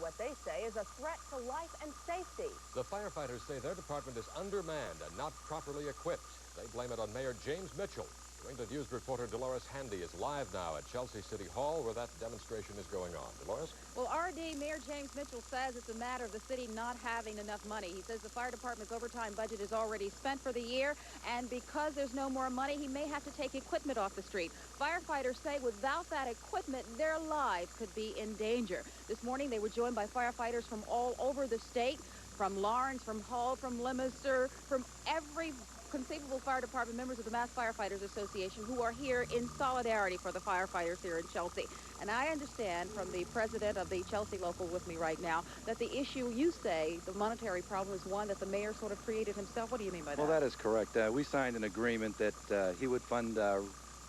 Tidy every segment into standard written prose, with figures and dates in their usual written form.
what they say is a threat to life and safety. The firefighters say their department is undermanned and not properly equipped. They blame it on Mayor James Mitchell. New England News reporter Dolores Handy is live now at Chelsea City Hall where that demonstration is going on. Dolores? Well, R.D., Mayor James Mitchell says it's a matter of the city not having enough money. He says the fire department's overtime budget is already spent for the year, and because there's no more money, he may have to take equipment off the street. Firefighters say without that equipment, their lives could be in danger. This morning, they were joined by firefighters from all over the state, from Lawrence, from Hull, from Leominster, from every conceivable fire department, members of the Mass Firefighters Association, who are here in solidarity for the firefighters here in Chelsea. And I understand from the president of the Chelsea local with me right now that the issue, you say, the monetary problem is one that the mayor sort of created himself. What do you mean by that? Well, that is correct. We signed an agreement that he would fund our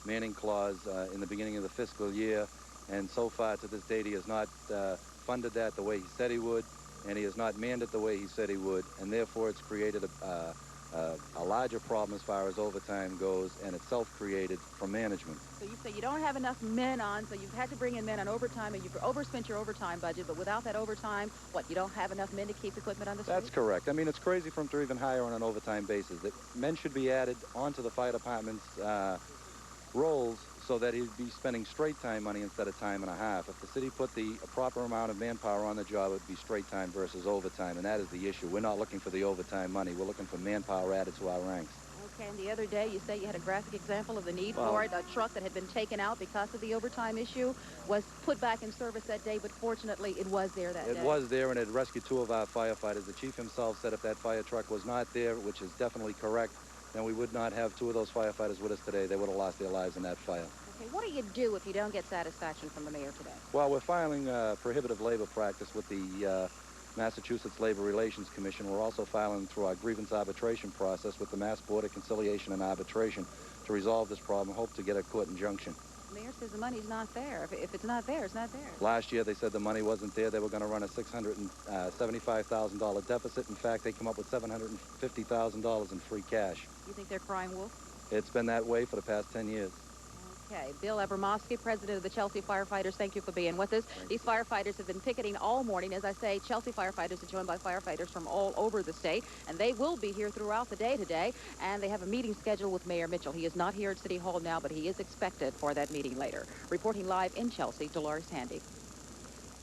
manning clause in the beginning of the fiscal year, and so far to this date he has not funded that the way he said he would, and he has not manned it the way he said he would, and therefore it's created a larger problem as far as overtime goes, and it's self-created from management. So you say you don't have enough men on, so you've had to bring in men on overtime, and you've overspent your overtime budget, but without that overtime, what, you don't have enough men to keep equipment on the street? That's correct. I mean, it's crazy for him to even hire on an overtime basis. That men should be added onto the fire department's roles so that he'd be spending straight time money instead of time and a half. If the city put the proper amount of manpower on the job, it would be straight time versus overtime, and that is the issue. We're not looking for the overtime money. We're looking for manpower added to our ranks. Okay, and the other day you say you had a graphic example of the need for it. A truck that had been taken out because of the overtime issue was put back in service that day, but fortunately it was there that day. It was there, and it rescued 2 of our firefighters. The chief himself said if that fire truck was not there, which is definitely correct, then we would not have 2 of those firefighters with us today. They would have lost their lives in that fire. Okay, what do you do if you don't get satisfaction from the mayor today? Well, we're filing prohibitive labor practice with the Massachusetts Labor Relations Commission. We're also filing through our grievance arbitration process with the Mass Board of Conciliation and Arbitration to resolve this problem. Hope to get a court injunction. The mayor says the money's not there. If it's not there, it's not there. Last year they said the money wasn't there. They were going to run a $675,000 deficit. In fact, they come up with $750,000 in free cash. You think they're crying wolf? It's been that way for the past 10 years. Okay, Bill Abramowski, president of the Chelsea Firefighters, thank you for being with us. These firefighters have been picketing all morning. As I say, Chelsea firefighters are joined by firefighters from all over the state, and they will be here throughout the day today, and they have a meeting scheduled with Mayor Mitchell. He is not here at City Hall now, but he is expected for that meeting later. Reporting live in Chelsea, Dolores Handy.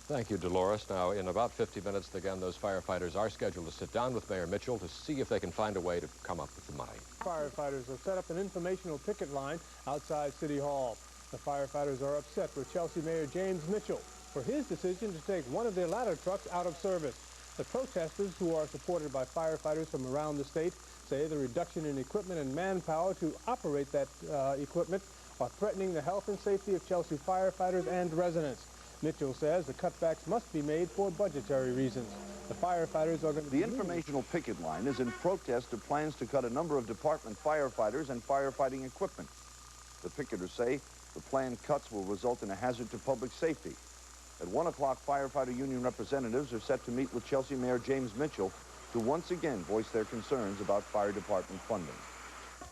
Thank you, Dolores. Now, in about 50 minutes, again, those firefighters are scheduled to sit down with Mayor Mitchell to see if they can find a way to come up with the money. Firefighters have set up an informational picket line outside City Hall. The firefighters are upset with Chelsea Mayor James Mitchell for his decision to take one of their ladder trucks out of service. The protesters, who are supported by firefighters from around the state, say the reduction in equipment and manpower to operate that equipment are threatening the health and safety of Chelsea firefighters and residents. Mitchell says the cutbacks must be made for budgetary reasons. The firefighters are going to... The informational picket line is in protest of plans to cut a number of department firefighters and firefighting equipment. The picketers say the planned cuts will result in a hazard to public safety. At 1 o'clock, firefighter union representatives are set to meet with Chelsea Mayor James Mitchell to once again voice their concerns about fire department funding.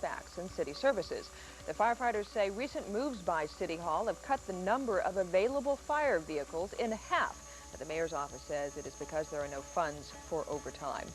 Cutbacks in city services. The firefighters say recent moves by City Hall have cut the number of available fire vehicles in half. But the mayor's office says it is because there are no funds for overtime.